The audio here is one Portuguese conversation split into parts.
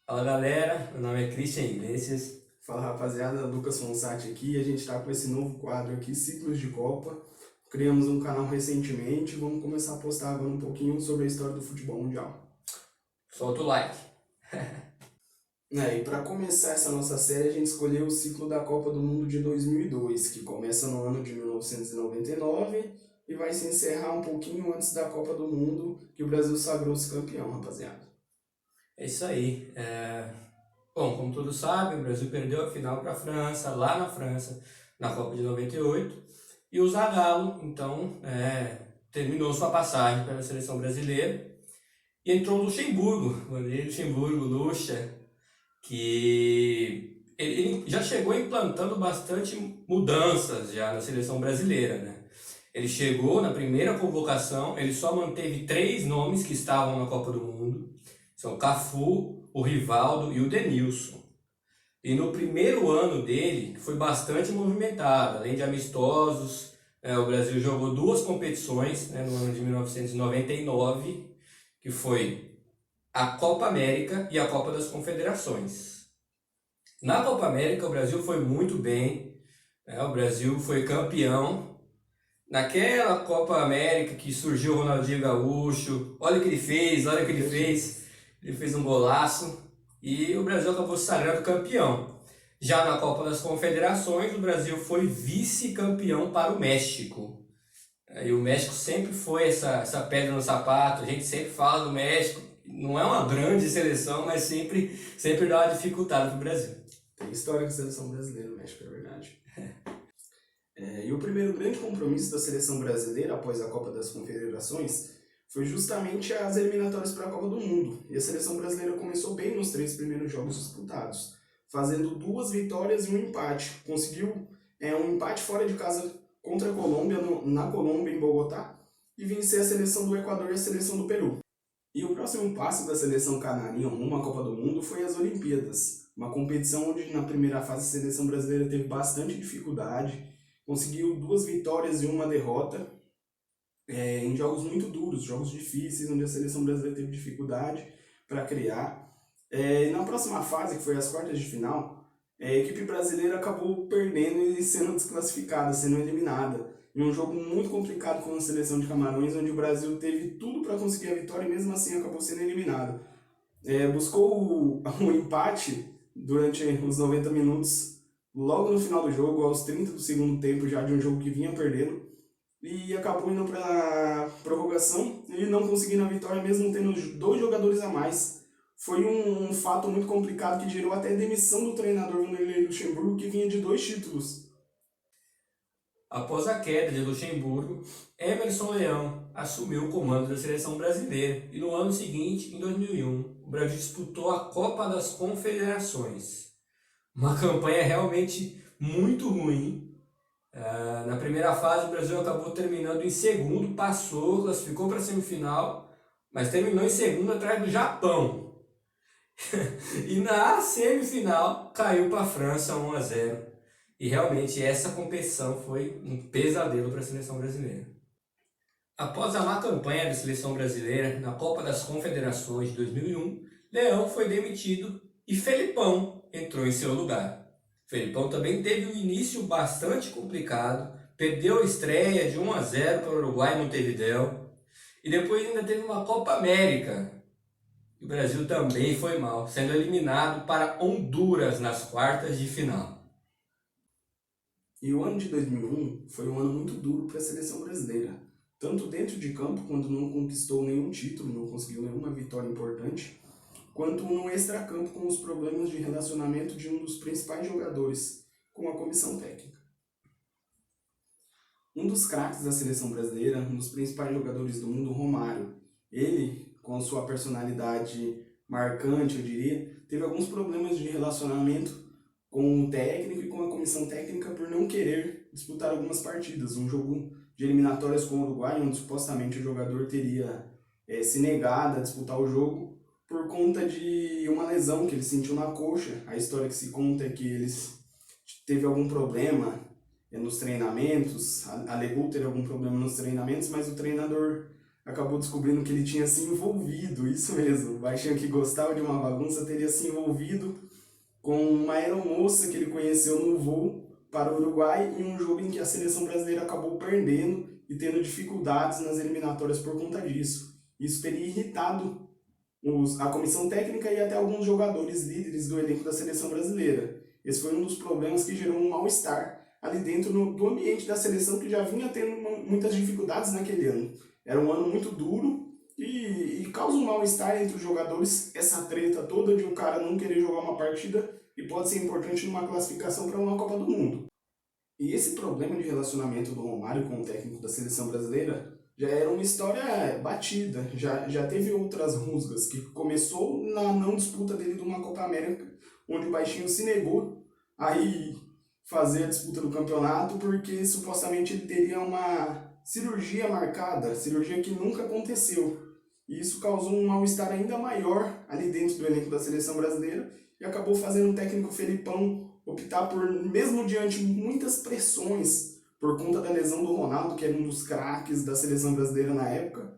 Fala galera, meu nome é Christian Iglesias. Fala rapaziada, Lucas Fonsati aqui e a gente está com esse novo quadro aqui, Ciclos de Copa. Criamos um canal recentemente e vamos começar a postar agora um pouquinho sobre a história do futebol mundial. Solta o like. E para começar essa nossa série, a gente escolheu o ciclo da Copa do Mundo de 2002, que começa no ano de 1999 e vai se encerrar um pouquinho antes da Copa do Mundo, que o Brasil sagrou-se campeão, rapaziada. É isso aí. Bom, como todos sabem, o Brasil perdeu a final para a França, lá na França, na Copa de 98. E o Zagallo, então, terminou sua passagem pela seleção brasileira e entrou o Luxemburgo, o Vanderlei Luxemburgo, Lucha, que ele já chegou implantando bastante mudanças já na seleção brasileira, né? Ele chegou na primeira convocação, ele só manteve 3 nomes que estavam na Copa do Mundo, são o Cafu, o Rivaldo e o Denilson. E no primeiro ano dele, que foi bastante movimentado, além de amistosos, o Brasil jogou 2 competições, né, no ano de 1999, que foi a Copa América e a Copa das Confederações. Na Copa América, o Brasil foi muito bem, né, o Brasil foi campeão. Naquela Copa América que surgiu o Ronaldinho Gaúcho, olha o que ele fez, olha o que ele fez. Ele fez um golaço e o Brasil acabou se sagrando campeão. Já na Copa das Confederações, o Brasil foi vice-campeão para o México. E o México sempre foi essa pedra no sapato, a gente sempre fala do México, não é uma grande seleção, mas sempre dá uma dificuldade para o Brasil. Tem história com a seleção brasileira no México, é verdade. E o primeiro grande compromisso da seleção brasileira após a Copa das Confederações foi justamente as eliminatórias para a Copa do Mundo. E a seleção brasileira começou bem nos 3 primeiros jogos disputados, fazendo 2 vitórias e um empate. Conseguiu um empate fora de casa contra a Colômbia, na Colômbia, em Bogotá, e vencer a seleção do Equador e a seleção do Peru. E o próximo passo da seleção canarinha rumo à Copa do Mundo foi as Olimpíadas, uma competição onde na primeira fase a seleção brasileira teve bastante dificuldade, conseguiu 2 vitórias e uma derrota em jogos muito duros, jogos difíceis, onde a seleção brasileira teve dificuldade para criar. E na próxima fase, que foi as quartas de final, a equipe brasileira acabou perdendo e sendo desclassificada, sendo eliminada. Em um jogo muito complicado com a seleção de Camarões, onde o Brasil teve tudo para conseguir a vitória e mesmo assim acabou sendo eliminado. Buscou o empate durante os 90 minutos, logo no final do jogo, aos 30 do segundo tempo, já de um jogo que vinha perdendo, e acabou indo para a prorrogação e não conseguindo a vitória, mesmo tendo 2 jogadores a mais. Foi um fato muito complicado que gerou até a demissão do treinador Vanderlei Luxemburgo, que vinha de 2 títulos. Após a queda de Luxemburgo, Emerson Leão assumiu o comando da seleção brasileira e no ano seguinte, em 2001, o Brasil disputou a Copa das Confederações. Uma campanha realmente muito ruim. Na primeira fase, o Brasil acabou terminando em segundo, passou, classificou para a semifinal, mas terminou em segundo atrás do Japão. E na semifinal caiu para a França 1-0. E realmente essa competição foi um pesadelo para a seleção brasileira. Após a má campanha da seleção brasileira na Copa das Confederações de 2001, Leão foi demitido e Felipão entrou em seu lugar. Felipão também teve um início bastante complicado, perdeu a estreia de 1-0 para o Uruguai em Montevidéu e depois ainda teve uma Copa América. E o Brasil também foi mal, sendo eliminado para Honduras nas quartas de final. E o ano de 2001 foi um ano muito duro para a seleção brasileira, tanto dentro de campo, quando não conquistou nenhum título, não conseguiu nenhuma vitória importante, quanto no extracampo com os problemas de relacionamento de um dos principais jogadores com a comissão técnica. Um dos craques da seleção brasileira, um dos principais jogadores do mundo, Romário. Ele, com sua personalidade marcante, eu diria, teve alguns problemas de relacionamento com o técnico e com a comissão técnica por não querer disputar algumas partidas. Um jogo de eliminatórias com o Uruguai, onde supostamente o jogador teria se negado a disputar o jogo por conta de uma lesão que ele sentiu na coxa. A história que se conta é que ele teve algum problema nos treinamentos, alegou ter algum problema nos treinamentos, mas o treinador acabou descobrindo que ele tinha se envolvido, isso mesmo, o baixinho que gostava de uma bagunça teria se envolvido com uma aeromoça que ele conheceu no voo para o Uruguai em um jogo em que a seleção brasileira acabou perdendo e tendo dificuldades nas eliminatórias por conta disso. Isso teria irritado a comissão técnica e até alguns jogadores líderes do elenco da seleção brasileira. Esse foi um dos problemas que gerou um mal-estar ali dentro do ambiente da seleção, que já vinha tendo muitas dificuldades naquele ano. Era um ano muito duro e causa um mal-estar entre os jogadores essa treta toda de um cara não querer jogar uma partida e pode ser importante numa classificação para uma Copa do Mundo. E esse problema de relacionamento do Romário com o técnico da seleção brasileira já era uma história batida, já teve outras rusgas, que começou na não disputa dele de uma Copa América, onde o Baixinho se negou a ir fazer a disputa do campeonato porque supostamente ele teria uma cirurgia marcada, cirurgia que nunca aconteceu. E isso causou um mal-estar ainda maior ali dentro do elenco da seleção brasileira e acabou fazendo o técnico Felipão optar por, mesmo diante de muitas pressões por conta da lesão do Ronaldo, que era um dos craques da seleção brasileira na época,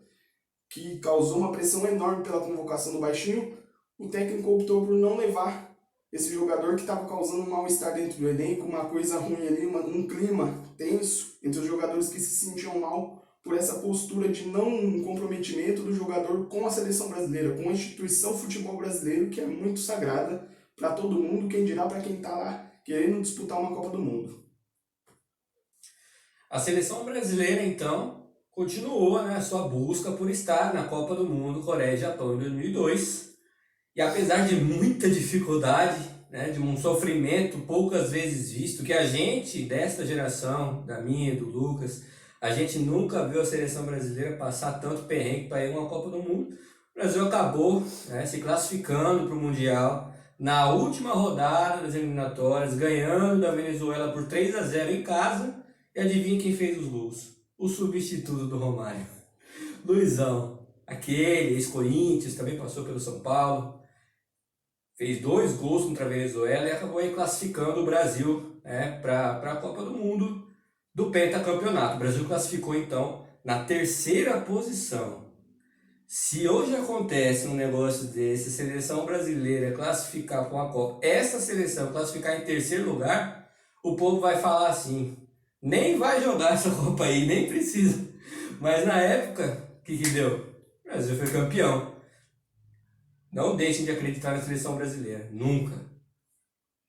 que causou uma pressão enorme pela convocação do Baixinho, o técnico optou por não levar esse jogador que estava causando um mal-estar dentro do elenco, uma coisa ruim ali, um clima tenso entre os jogadores que se sentiam mal por essa postura de não comprometimento do jogador com a seleção brasileira, com a instituição futebol brasileiro, que é muito sagrada para todo mundo, quem dirá para quem está lá querendo disputar uma Copa do Mundo. A seleção brasileira, então, continuou, né, a sua busca por estar na Copa do Mundo Coreia e Japão em 2002. E apesar de muita dificuldade, né, de um sofrimento poucas vezes visto, que a gente desta geração, da minha e do Lucas, a gente nunca viu a seleção brasileira passar tanto perrengue para ir a uma Copa do Mundo. O Brasil acabou, né, se classificando para o Mundial na última rodada das eliminatórias, ganhando da Venezuela por 3-0 em casa. E adivinha quem fez os gols? O substituto do Romário, Luizão, aquele ex-Corinthians, também passou pelo São Paulo, fez 2 gols contra a Venezuela e acabou aí classificando o Brasil, né, para a Copa do Mundo do pentacampeonato. O Brasil classificou então na 3ª posição. Se hoje acontece um negócio desse, a seleção brasileira classificar para uma Copa, essa seleção classificar em 3º lugar, o povo vai falar assim: nem vai jogar essa Copa aí, nem precisa. Mas na época, o que deu? O Brasil foi campeão. Não deixem de acreditar na seleção brasileira, nunca.